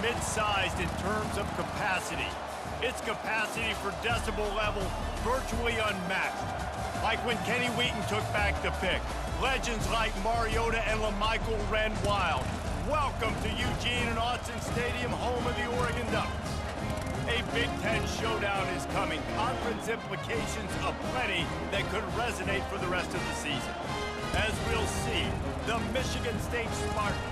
mid-sized in terms of capacity. Its capacity for decibel level virtually unmatched. Like when Kenny Wheaton took back the pick. Legends like Mariota and LaMichael ran wild. Welcome to Eugene and Autzen Stadium, home of the Oregon Ducks. A Big Ten showdown is coming. Conference implications aplenty that could resonate for the rest of the season. As we'll see, the Michigan State Spartans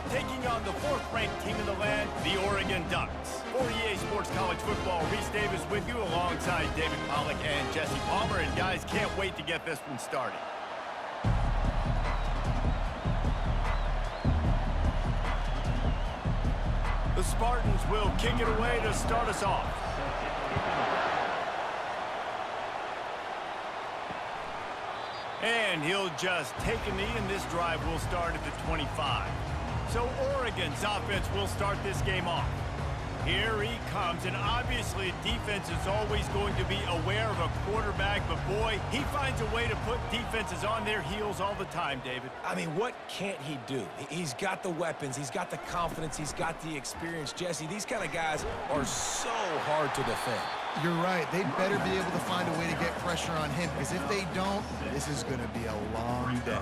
taking on the fourth-ranked team in the land, the Oregon Ducks. For EA Sports College Football, Reese Davis with you alongside David Pollack and Jesse Palmer. And guys, can't wait to get this one started. The Spartans will kick it away to start us off. And he'll just take a knee, and this drive will start at the 25. So Oregon's offense will start this game off. Here he comes, and obviously defense is always going to be aware of a quarterback, but boy, he finds a way to put defenses on their heels all the time, David. I mean, what can't he do? He's got the weapons, he's got the confidence, he's got the experience. Jesse, these kind of guys are so hard to defend. You're right. They'd better be able to find a way to get pressure on him, because if they don't, this is going to be a long day.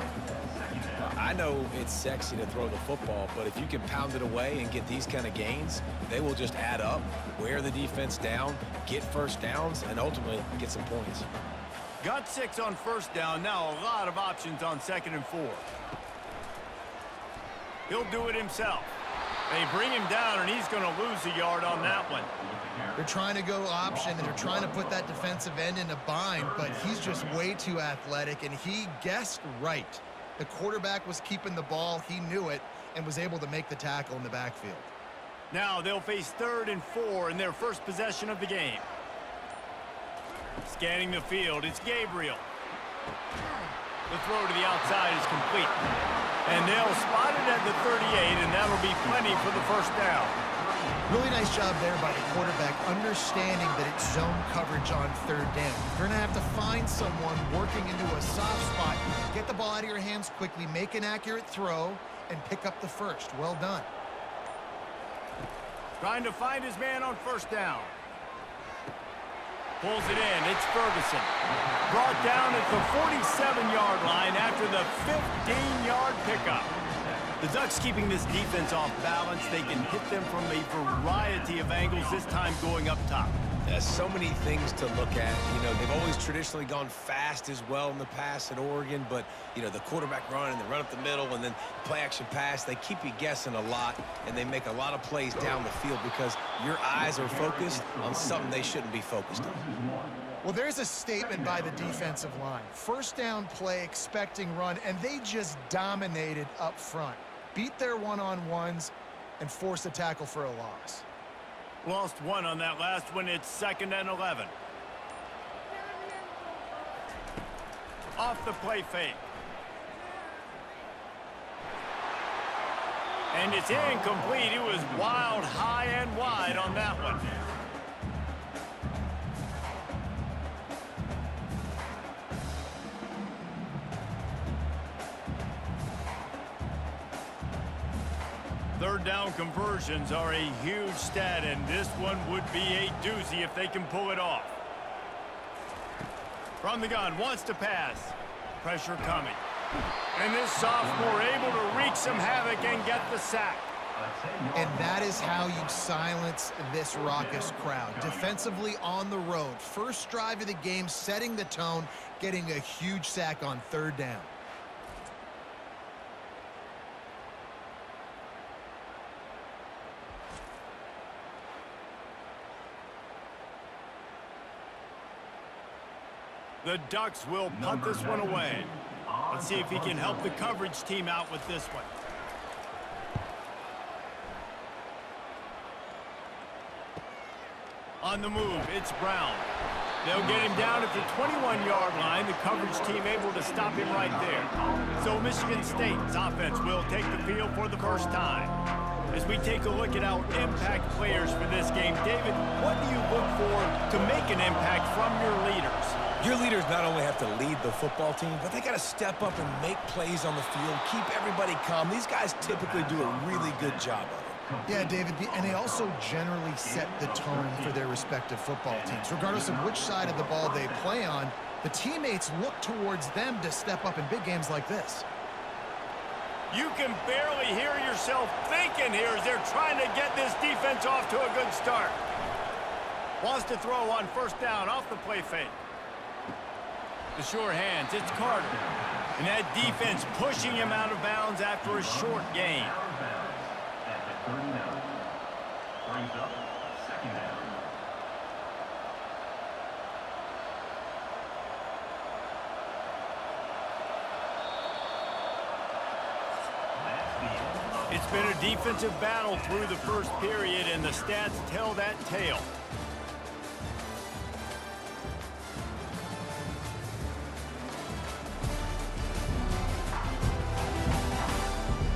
I know it's sexy to throw the football, but if you can pound it away and get these kind of gains, they will just add up, wear the defense down, get first downs, and ultimately get some points. Got 6 on first down. Now a lot of options on 2nd and 4. He'll do it himself. They bring him down, and he's going to lose a yard on that one. They're trying to go option, and they're trying to put that defensive end in a bind, but he's just way too athletic, and he guessed right. The quarterback was keeping the ball, he knew it, and was able to make the tackle in the backfield. Now they'll face 3rd and 4 in their first possession of the game. Scanning the field, it's Gabriel. The throw to the outside is complete. And they'll spot it at the 38, and that'll be plenty for the first down. Really nice job there by the quarterback, understanding that it's zone coverage on 3rd down. You're going to have to find someone working into a soft spot, get the ball out of your hands quickly, make an accurate throw, and pick up the first. Well done. Trying to find his man on first down. Pulls it in. It's Ferguson. Brought down at the 47-yard line after the 15-yard pickup. The Ducks keeping this defense off balance. They can hit them from a variety of angles, this time going up top. There's so many things to look at. You know, they've always traditionally gone fast as well in the past at Oregon, but, you know, the quarterback run and the run up the middle and then play action pass, they keep you guessing a lot, and they make a lot of plays down the field because your eyes are focused on something they shouldn't be focused on. Well, there's a statement by the defensive line. First down play, expecting run, and they just dominated up front. Beat their one-on-ones and forced a tackle for a loss. Lost 1 on that last one. It's 2nd and 11. Off the play fake. And it's incomplete. It was wild, high and wide on that one. Third down conversions are a huge stat, and this one would be a doozy if they can pull it off. From the gun, wants to pass. Pressure coming. And this sophomore able to wreak some havoc and get the sack. And that is how you silence this raucous crowd. Defensively on the road. First drive of the game, setting the tone, getting a huge sack on 3rd down. The Ducks will punt this one away. Let's see if he can help the coverage team out with this one. On the move, it's Brown. They'll get him down at the 21-yard line. The coverage team able to stop him right there. So Michigan State's offense will take the field for the first time. As we take a look at our impact players for this game, David, what do you look for to make an impact from your leaders? Your leaders not only have to lead the football team, but they got to step up and make plays on the field, keep everybody calm. These guys typically do a really good job of it. Yeah, David, and they also generally set the tone for their respective football teams. Regardless of which side of the ball they play on, the teammates look towards them to step up in big games like this. You can barely hear yourself thinking here as they're trying to get this defense off to a good start. Wants to throw on first down off the play fake. The sure hands, it's Carter. And that defense pushing him out of bounds after a short gain. Brings up second down. It's been a defensive battle through the first period, and the stats tell that tale.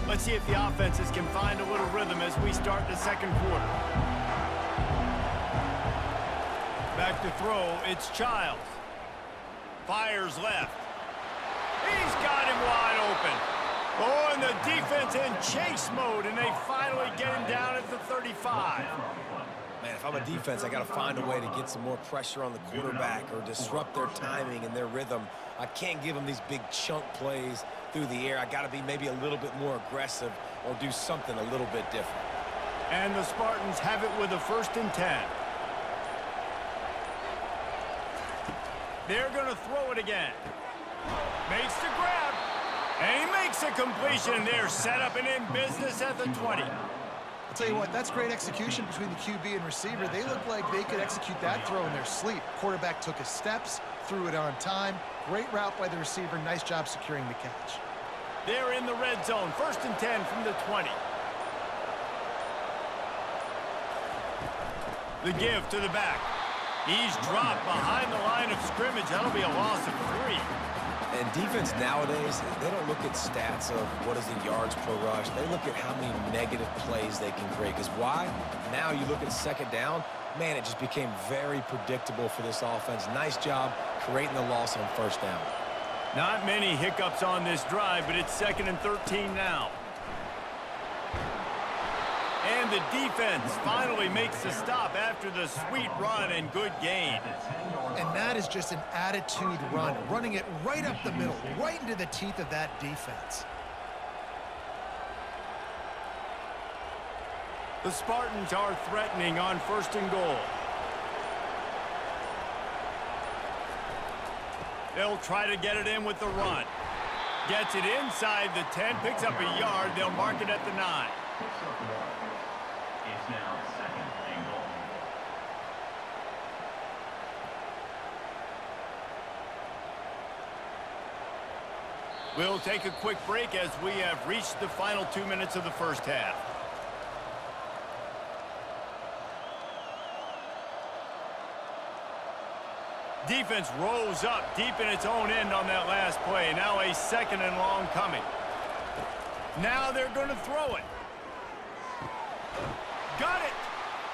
Let's see if the offenses can find a little rhythm as we start the second quarter. Back to throw, it's Childs. Fires left. He's got him wide open. Oh, and the defense in chase mode, and they finally get him down at the 35. Man, if I'm a defense, I got to find a way to get some more pressure on the quarterback or disrupt their timing and their rhythm. I can't give them these big chunk plays through the air. I got to be maybe a little bit more aggressive or do something a little bit different. And the Spartans have it with a 1st and 10. They're going to throw it again. Makes the grab. And he makes a completion. They're set up and in business at the 20. I'll tell you what, that's great execution between the QB and receiver. They look like they could execute that throw in their sleep. Quarterback took his steps, threw it on time. Great route by the receiver. Nice job securing the catch. They're in the red zone. 1st and 10 from the 20. The give to the back. He's dropped behind the line of scrimmage. That'll be a loss of 3. And defense nowadays, they don't look at stats of what is the yards per rush. They look at how many negative plays they can create. Because why? Now you look at second down, man, it just became very predictable for this offense. Nice job creating the loss on first down. Not many hiccups on this drive, but it's 2nd and 13 now. And the defense finally makes the stop after the sweet run and good gain. And that is just an attitude run, running it right up the middle, right into the teeth of that defense. The Spartans are threatening on 1st and goal. They'll try to get it in with the run. Gets it inside the 10, picks up a yard. They'll mark it at the 9. It's now 2nd and goal. We'll take a quick break as we have reached the final 2 minutes of the first half. Defense rose up deep in its own end on that last play. Now a 2nd and long coming. Now they're going to throw it. Got it.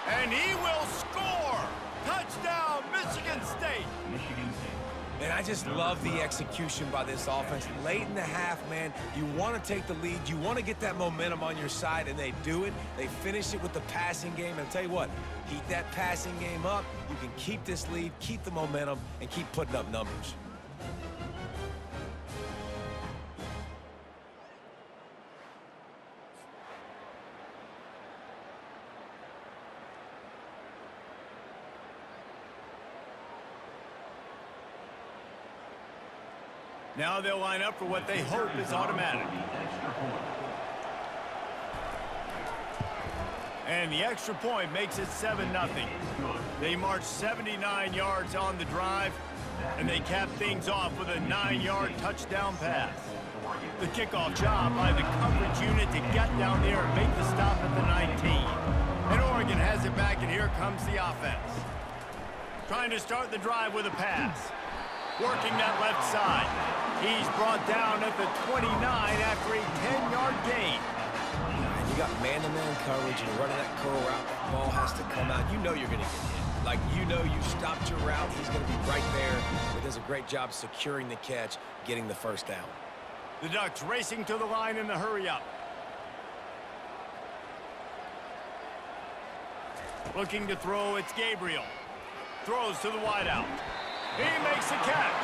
And he will score. Touchdown, Michigan State. Michigan State. And I just love the execution by this offense. Late in the half, man, you want to take the lead. You want to get that momentum on your side, and they do it. They finish it with the passing game. And I'll tell you what, keep that passing game up. You can keep this lead, keep the momentum, and keep putting up numbers. Now they'll line up for what they hope is automatic. And the extra point makes it 7-0. They march 79 yards on the drive, and they cap things off with a 9-yard touchdown pass. The kickoff job by the coverage unit to get down there and make the stop at the 19. And Oregon has it back, and here comes the offense. Trying to start the drive with a pass. Working that left side. He's brought down at the 29 after a 10-yard gain. And you got man-to-man coverage and running that curl route. That ball has to come out. You know you're going to get hit. Like, you know you stopped your route. He's going to be right there. He does a great job securing the catch, getting the first down. The Ducks racing to the line in the hurry-up. Looking to throw, it's Gabriel. Throws to the wideout. He makes the catch.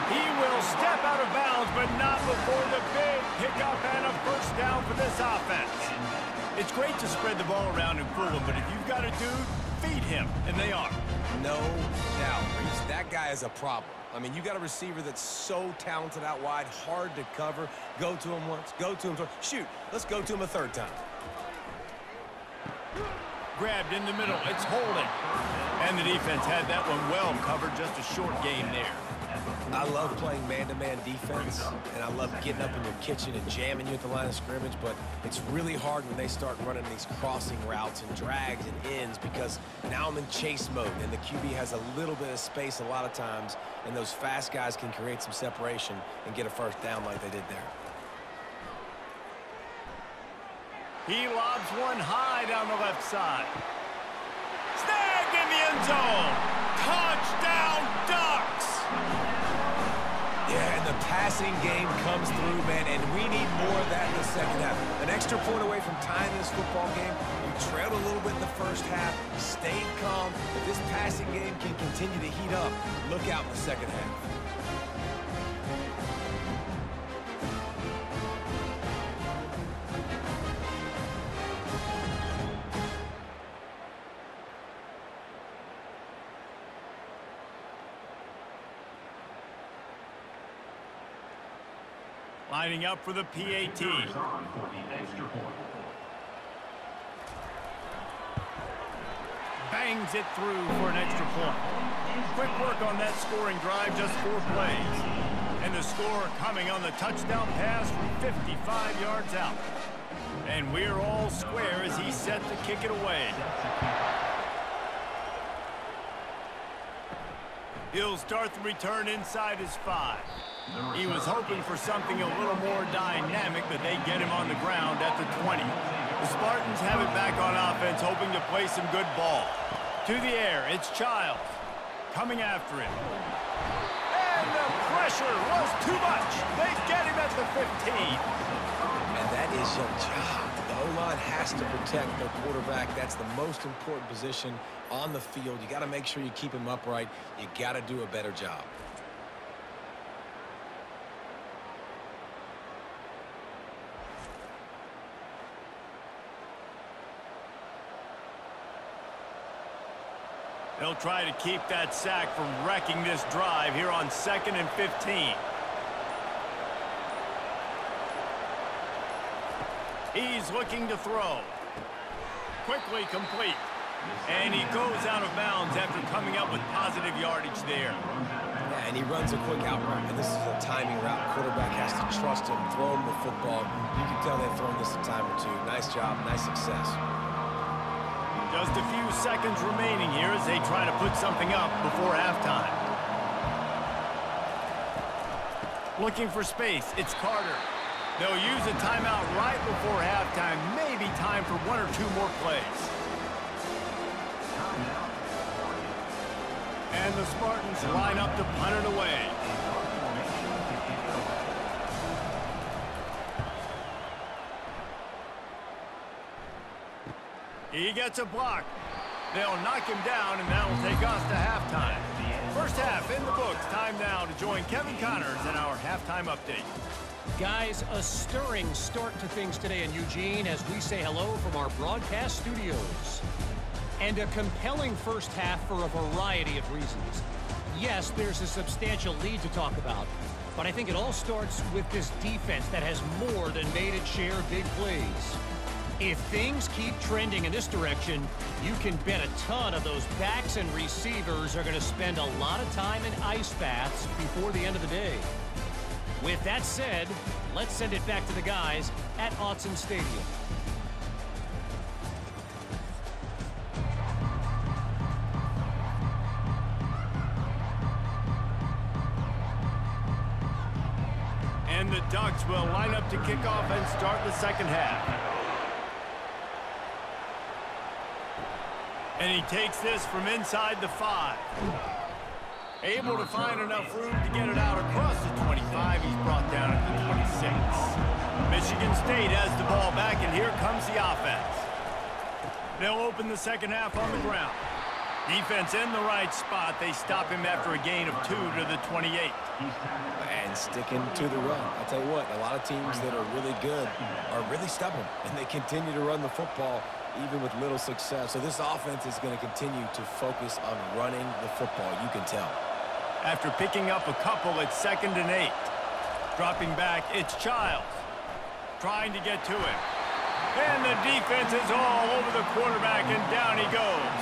He will step out of bounds, but not before the big pickup and a first down for this offense. It's great to spread the ball around and fool him, but if you've got a dude, feed him, and they are. No doubt, Reese. That guy is a problem. I mean, you got a receiver that's so talented out wide, hard to cover. Go to him once, go to him twice. Shoot, let's go to him a third time. Grabbed in the middle, it's holding. And the defense had that one well covered, just a short game there. I love playing man-to-man defense, and I love getting up in your kitchen and jamming you at the line of scrimmage, but it's really hard when they start running these crossing routes and drags and ends because now I'm in chase mode, and the QB has a little bit of space a lot of times, and those fast guys can create some separation and get a first down like they did there. He lobs one high down the left side. Snagged in the end zone. Touchdown, Ducks! Yeah, and the passing game comes through, man, and we need more of that in the second half. An extra point away from tying this football game. You trailed a little bit in the first half, stayed calm. If this passing game can continue to heat up, look out in the second half. Lining up for the PAT. Bangs it through for an extra point. Quick work on that scoring drive, just 4 plays. And the score coming on the touchdown pass from 55 yards out. And we're all square as he's set to kick it away. He'll start the return inside his 5. He was hoping for something a little more dynamic, but they get him on the ground at the 20. The Spartans have it back on offense, hoping to play some good ball. To the air, it's Childs. Coming after him. And the pressure was too much. They get him at the 15. And that is your job. The O-line has to protect their quarterback. That's the most important position on the field. You got to make sure you keep him upright. You got to do a better job. They'll try to keep that sack from wrecking this drive here on 2nd and 15. He's looking to throw. Quickly complete. And he goes out of bounds after coming up with positive yardage there. Yeah, and he runs a quick out route, and this is a timing route. Quarterback has to trust him, throw him the football. You can tell they've thrown this a time or two. Nice job, nice success. Just a few seconds remaining here as they try to put something up before halftime. Looking for space, it's Carter. They'll use a timeout right before halftime. Maybe time for 1 or 2 more plays. And the Spartans line up to punt it away. He gets a block. They'll knock him down, and that will take us to halftime. First half in the books. Time now to join Kevin Connors in our halftime update. Guys, a stirring start to things today in Eugene as we say hello from our broadcast studios. And a compelling first half for a variety of reasons. Yes, there's a substantial lead to talk about, but I think it all starts with this defense that has more than made its share of big plays. If things keep trending in this direction, you can bet a ton of those backs and receivers are going to spend a lot of time in ice baths before the end of the day. With that said, let's send it back to the guys at Autzen Stadium. And the Ducks will line up to kick off and start the second half. And he takes this from inside the 5. Able to find enough room to get it out across the 25. He's brought down at the 26. Michigan State has the ball back, and here comes the offense. They'll open the second half on the ground. Defense in the right spot. They stop him after a gain of 2 to the 28. And sticking to the run. I'll tell you what, a lot of teams that are really good are really stubborn, and they continue to run the football even with little success. So this offense is going to continue to focus on running the football, you can tell. After picking up a couple, it's 2nd and 8. Dropping back, it's Childs. Trying to get to him. And the defense is all over the quarterback, and down he goes.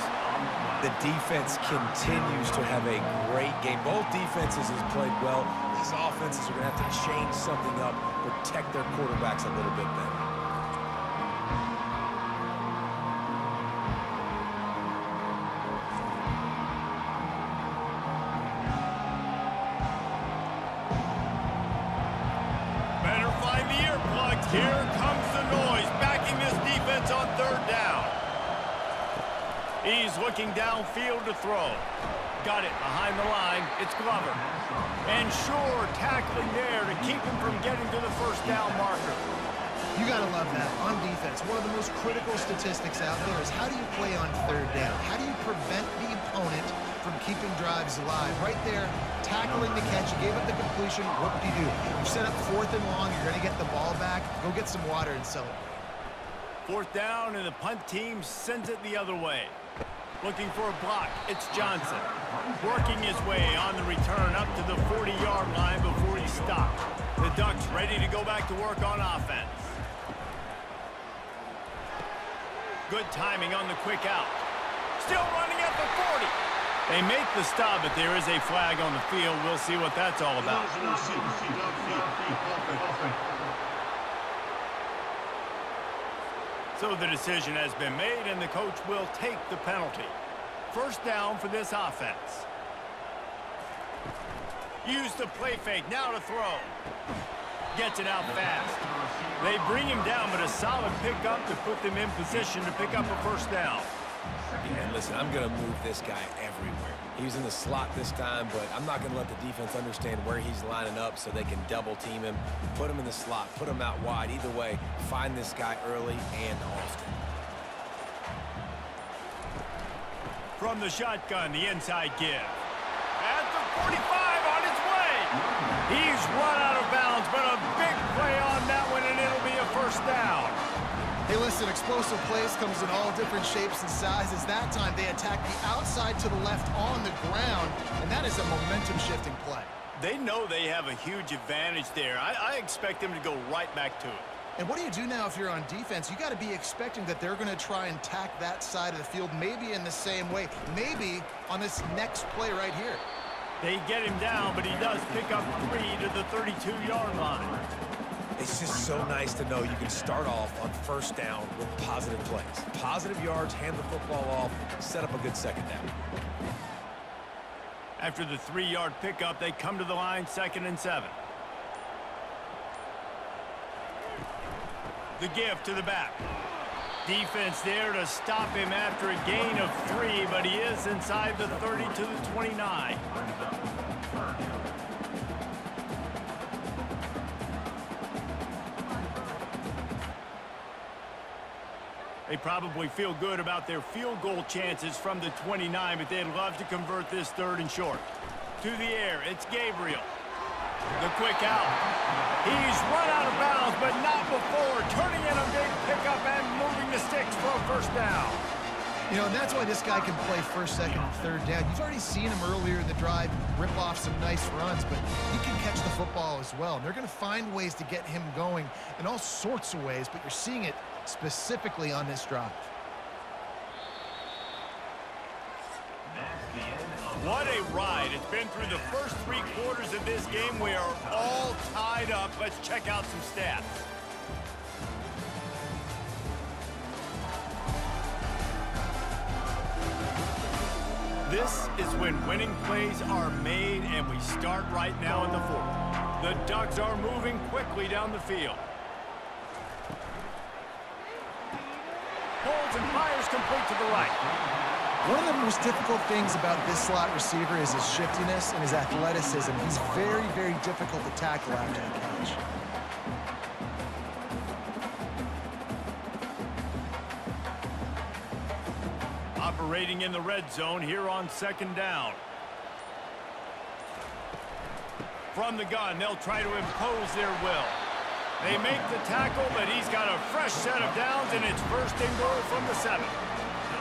The defense continues to have a great game. Both defenses have played well. These offenses are going to have to change something up, protect their quarterbacks a little bit better. Better find the earplugs. Here comes the noise, backing this defense on 3rd down. He's looking downfield to throw. Got it behind the line. It's Glover. And Shore tackling there to keep him from getting to the 1st down marker. You got to love that. On defense, one of the most critical statistics out there is how do you play on 3rd down? How do you prevent the opponent from keeping drives alive? Right there, tackling the catch. You gave up the completion. What do? You set up 4th and long. You're going to get the ball back. Go get some water and celebrate. 4th down, and the punt team sends it the other way. Looking for a block. It's Johnson. Working his way on the return up to the 40-yard line before he stopped. The Ducks ready to go back to work on offense. Good timing on the quick out. Still running at the 40. They make the stop, but there is a flag on the field. We'll see what that's all about. So the decision has been made, and the coach will take the penalty. 1st down for this offense. Use the play fake, now to throw. Gets it out fast. They bring him down, but a solid pickup to put them in position to pick up a 1st down. Yeah, and listen, I'm going to move this guy everywhere. He was in the slot this time, but I'm not going to let the defense understand where he's lining up so they can double team him, put him in the slot, put him out wide. Either way, find this guy early and often. From the shotgun, the inside give. At the 45 on his way. He's run out of bounds, but a big play on that one, and it'll be a 1st down. Hey, listen, explosive plays comes in all different shapes and sizes. That time, they attack the outside to the left on the ground, and that is a momentum-shifting play. They know they have a huge advantage there. I expect them to go right back to it. And what do you do now if you're on defense? You got to be expecting that they're going to try and tack that side of the field, maybe in the same way, maybe on this next play right here. They get him down, but he does pick up 3 to the 32-yard line. It's just so nice to know you can start off on 1st down with positive plays. Positive yards, hand the football off, set up a good 2nd down. After the 3-yard pickup, they come to the line, 2nd and 7. The give to the back. Defense there to stop him after a gain of 3, but he is inside the 30 to the 29. They probably feel good about their field goal chances from the 29, but they'd love to convert this 3rd and short. To the air, it's Gabriel. The quick out. He's run out of bounds, but not before. Turning in a big pickup and moving the sticks for a 1st down. You know, and that's why this guy can play 1st, 2nd, and 3rd down. You've already seen him earlier in the drive rip off some nice runs, but he can catch the football as well. And they're going to find ways to get him going in all sorts of ways, but you're seeing it specifically on this drive. What a ride. It's been through the first 3 quarters of this game. We are all tied up. Let's check out some stats. This is when winning plays are made, and we start right now in the 4th. The Ducks are moving quickly down the field. Holds and fires complete to the right. One of the most difficult things about this slot receiver is his shiftiness and his athleticism. He's very, very difficult to tackle after the catch. Operating in the red zone here on second down. From the gun, they'll try to impose their will. They make the tackle, but he's got a fresh set of downs, and it's first and goal from the 7.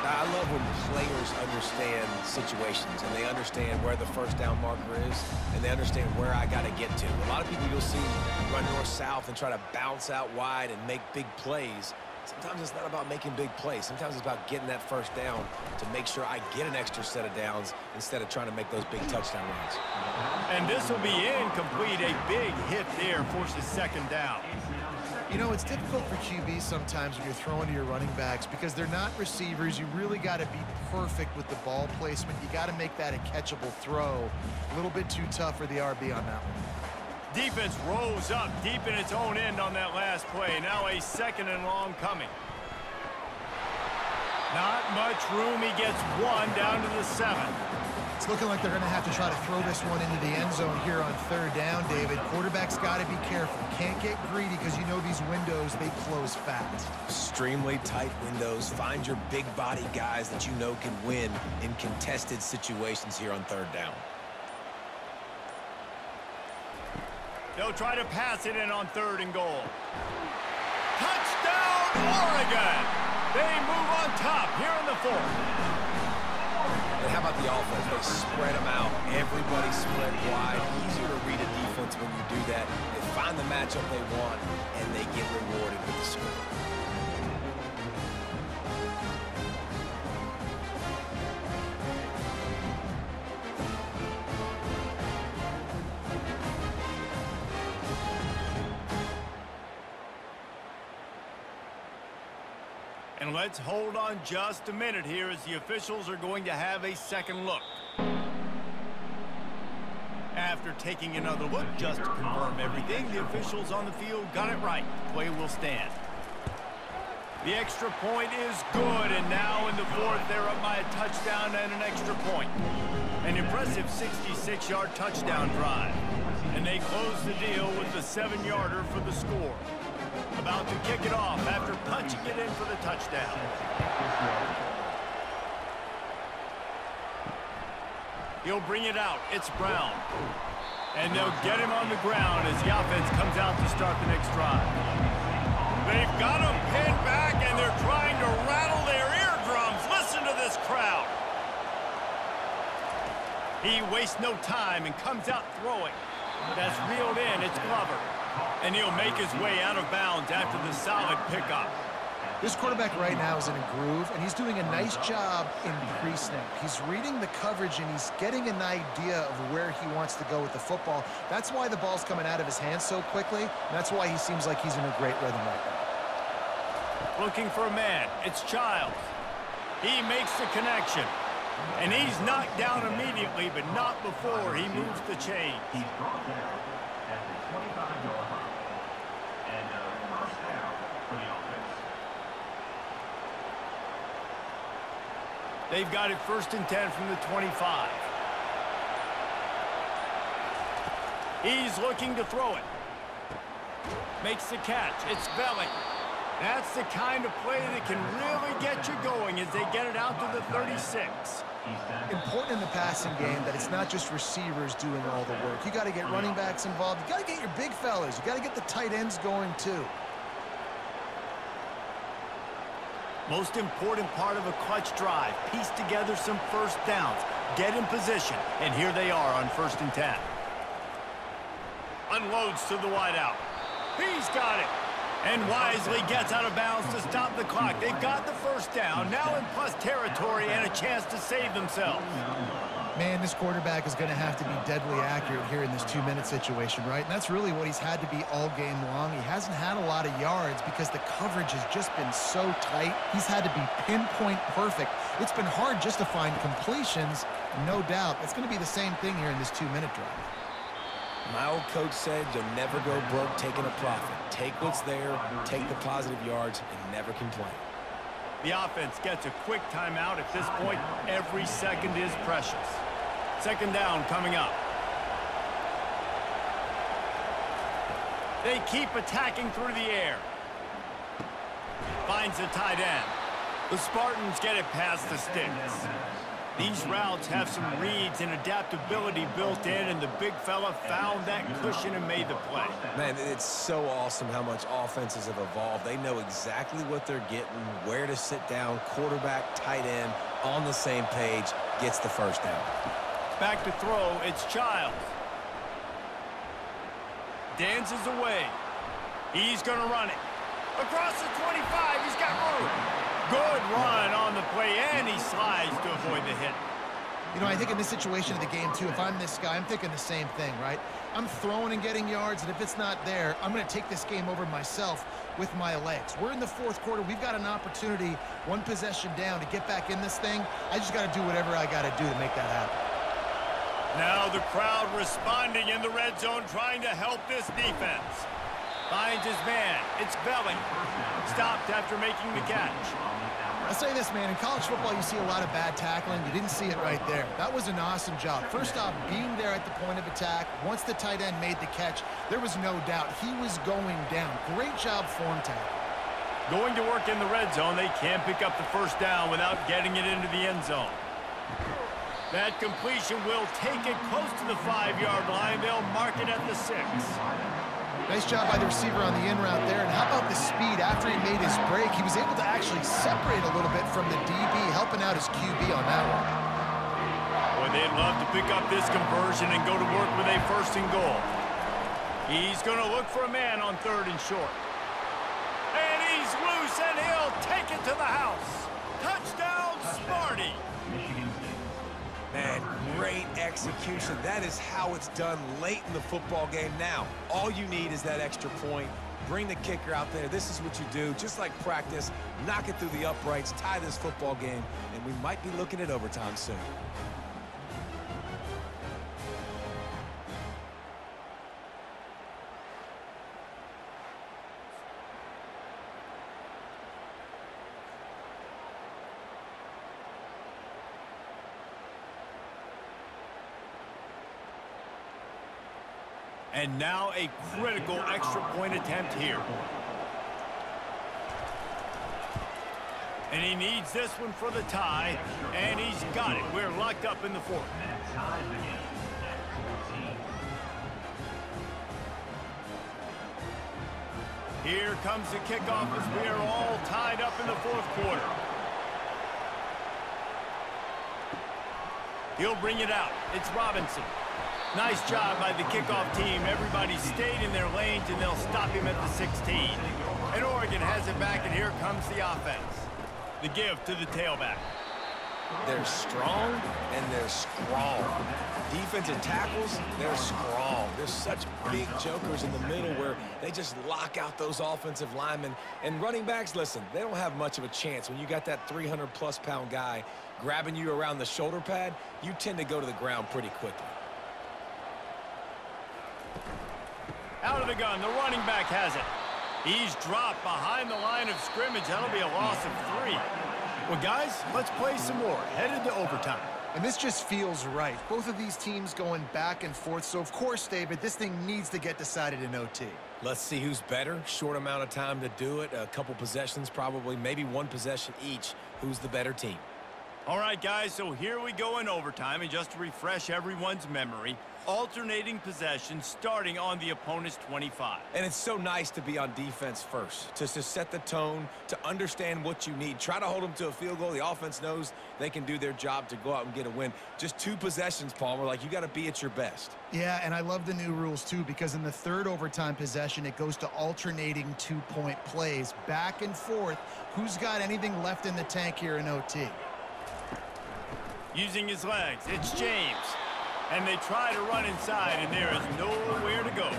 I love when players understand situations and they understand where the first down marker is and they understand where I got to get to. A lot of people you'll see run north-south and try to bounce out wide and make big plays. Sometimes it's not about making big plays. Sometimes it's about getting that first down to make sure I get an extra set of downs instead of trying to make those big touchdown runs. And this will be incomplete. A big hit there forces second down. You know, it's difficult for QBs sometimes when you're throwing to your running backs because they're not receivers. You really got to be perfect with the ball placement. You got to make that a catchable throw. A little bit too tough for the RB on that one. Defense rolls up deep in its own end on that last play. Now a second and long coming. Not much room. He gets one down to the 7. It's looking like they're going to have to try to throw this one into the end zone here on third down, David. Quarterback's got to be careful. Can't get greedy because you know these windows, they close fast. Extremely tight windows. Find your big body guys that you know can win in contested situations here on third down. They'll try to pass it in on third and goal. Touchdown, Oregon! They move on top here in the 4th. And how about the offense? They spread them out. Everybody spread wide. Easier to read a defense when you do that. They find the matchup they want, and they get rewarded with the score. And let's hold on just a minute here as the officials are going to have a second look. After taking another look just to confirm everything, the officials on the field got it right. Play will stand. The extra point is good, and now in the 4th, they're up by a touchdown and an extra point. An impressive 66-yard touchdown drive. And they close the deal with the 7-yarder for the score. About to kick it off after punching it in for the touchdown. He'll bring it out. It's Brown. And they'll get him on the ground as the offense comes out to start the next drive. They've got him pinned back, and they're trying to rattle their eardrums. Listen to this crowd. He wastes no time and comes out throwing. That's reeled in. It's Glover. And he'll make his way out of bounds after the solid pickup. This quarterback right now is in a groove, and he's doing a nice job in pre-snap. He's reading the coverage, and he's getting an idea of where he wants to go with the football. That's why the ball's coming out of his hands so quickly, and that's why he seems like he's in a great rhythm right now. Looking for a man. It's Childs. He makes the connection. And he's knocked down immediately, but not before he moves the chains. He's brought down at the 25-yard line. And first down for the offense. They've got it 1st and 10 from the 25. He's looking to throw it. Makes the catch. It's Belly. That's the kind of play that can really get you going as they get it out to the 36. Important in the passing game that it's not just receivers doing all the work. You got to get running backs involved. You got to get your big fellas. You got to get the tight ends going too. Most important part of a clutch drive. Piece together some first downs. Get in position. And here they are on 1st and 10. Unloads to the wideout. He's got it. And wisely gets out of bounds to stop the clock. They've got the first down, now in plus territory and a chance to save themselves. Man, this quarterback is going to have to be deadly accurate here in this 2-minute situation, right? And that's really what he's had to be all game long. He hasn't had a lot of yards because the coverage has just been so tight. He's had to be pinpoint perfect. It's been hard just to find completions, no doubt. It's going to be the same thing here in this 2-minute drive. My old coach said you'll never go broke taking a profit. Take what's there, take the positive yards, and never complain. The offense gets a quick timeout at this point. Every second is precious. Second down coming up. They keep attacking through the air. Finds the tight end. The Spartans get it past the sticks. These routes have some reads and adaptability built in, and the big fella found that cushion and made the play. Man, it's so awesome how much offenses have evolved. They know exactly what they're getting, where to sit down, quarterback, tight end, on the same page, gets the first down. Back to throw, it's Childs. Dances away. He's going to run it. Across the 25, he's got room. Good run on the play, and he slides to avoid the hit. You know, I think in this situation of the game, too, if I'm this guy, I'm thinking the same thing, right? I'm throwing and getting yards, and if it's not there, I'm going to take this game over myself with my legs. We're in the fourth quarter. We've got an opportunity, one possession down, to get back in this thing. I just got to do whatever I got to do to make that happen. Now the crowd responding in the red zone, trying to help this defense. Finds his man. It's Belling. Stopped after making the catch. I'll say this, man. In college football, you see a lot of bad tackling. You didn't see it right there. That was an awesome job. First off, being there at the point of attack. Once the tight end made the catch, there was no doubt he was going down. Great job form tackle. Going to work in the red zone. They can't pick up the first down without getting it into the end zone. That completion will take it close to the 5-yard line. They'll mark it at the 6. Nice job by the receiver on the in route there. And how about the speed after he made his break? He was able to actually separate a little bit from the DB, helping out his QB on that one. Boy, they'd love to pick up this conversion and go to work with a 1st and goal. He's going to look for a man on 3rd and short. And he's loose, and he'll take it to the house. Touchdown, Sparty. Man, great execution. That is how it's done late in the football game. Now, all you need is that extra point. Bring the kicker out there. This is what you do. Just like practice, knock it through the uprights, tie this football game, and we might be looking at overtime soon. And now a critical extra point attempt here. And he needs this one for the tie, and he's got it. We're locked up in the 4th. Here comes the kickoff as we are all tied up in the 4th quarter. He'll bring it out. It's Robinson. Nice job by the kickoff team. Everybody stayed in their lanes, and they'll stop him at the 16. And Oregon has it back, and here comes the offense. The give to the tailback. They're strong, and they're strong. Defensive tackles, they're strong. There's such big jokers in the middle where they just lock out those offensive linemen. And running backs, listen, they don't have much of a chance. When you got that 300-plus pound guy grabbing you around the shoulder pad, you tend to go to the ground pretty quickly. Out of the gun, the running back has it. He's dropped behind the line of scrimmage. That'll be a loss of 3. Well, guys, let's play some more. Headed to overtime. And this just feels right. Both of these teams going back and forth. So, of course, David, this thing needs to get decided in OT. Let's see who's better. Short amount of time to do it. A couple possessions probably, maybe one possession each. Who's the better team? All right, guys, so here we go in overtime. And just to refresh everyone's memory, alternating possessions starting on the opponent's 25. And it's so nice to be on defense first, to set the tone, to understand what you need. Try to hold them to a field goal. The offense knows they can do their job to go out and get a win. Just 2 possessions, Palmer, like you got to be at your best. Yeah, and I love the new rules, too, because in the 3rd overtime possession, it goes to alternating 2-point plays, back and forth. Who's got anything left in the tank here in OT? Using his legs, it's James. And they try to run inside, and there is nowhere to go.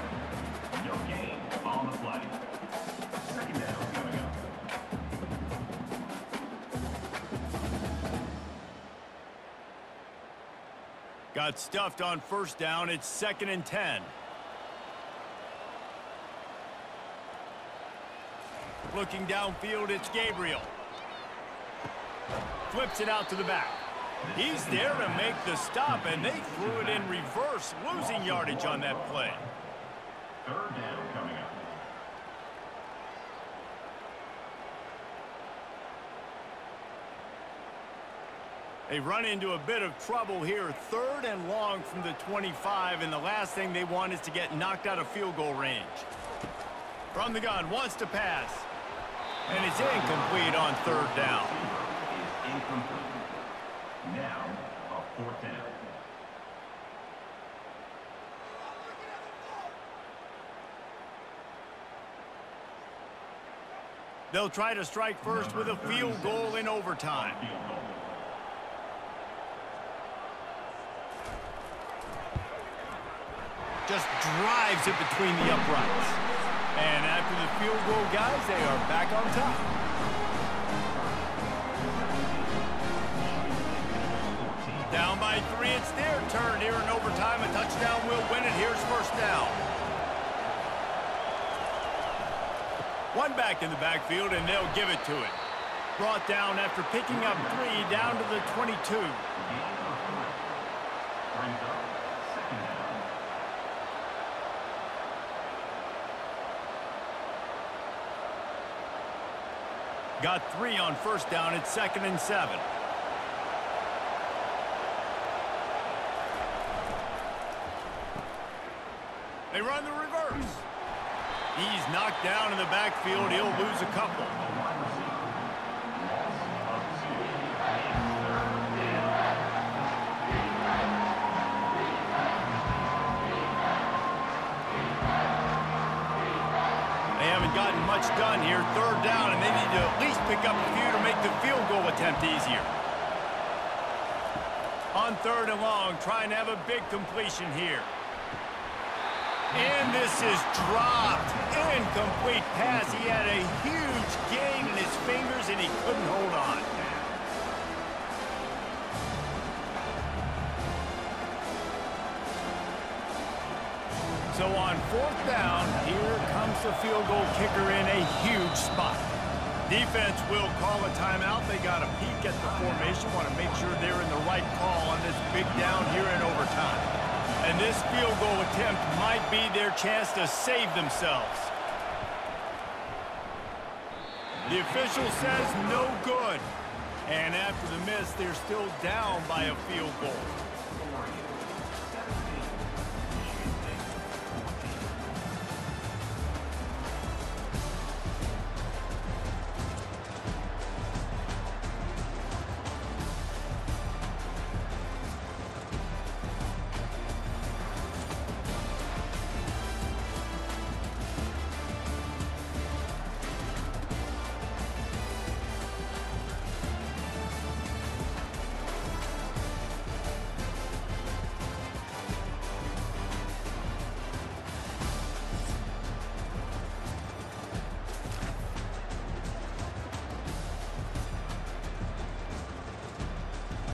No gain on the play. 2nd down coming up. Got stuffed on 1st down. It's 2nd and 10. Looking downfield, it's Gabriel. Flips it out to the back. He's there to make the stop, and they threw it in reverse, losing yardage on that play. 3rd down coming up. They run into a bit of trouble here. 3rd and long from the 25, and the last thing they want is to get knocked out of field goal range. From the gun, wants to pass. And it's incomplete on 3rd down. Is incomplete. Now, a 4th down. They'll try to strike first with a field goal in overtime. Just drives it between the uprights. And after the field goal, guys, they are back on top. Down by 3, it's their turn here in overtime. A touchdown will win it. Here's 1st down. One back in the backfield, and they'll give it to it. Brought down after picking up 3 down to the 22. Got 3 on 1st down. It's 2nd and 7. They run the reverse. He's knocked down in the backfield. He'll lose a couple. They haven't gotten much done here. 3rd down, and they need to at least pick up a few to make the field goal attempt easier. On 3rd and long, trying to have a big completion here. And this is dropped. Incomplete pass. He had a huge gain in his fingers, and he couldn't hold on. So on 4th down, here comes the field goal kicker in a huge spot. Defense will call a timeout. They got a peek at the formation. Want to make sure they're in the right call on this big down here in overtime. And this field goal attempt might be their chance to save themselves. The official says no good. And after the miss, they're still down by a field goal.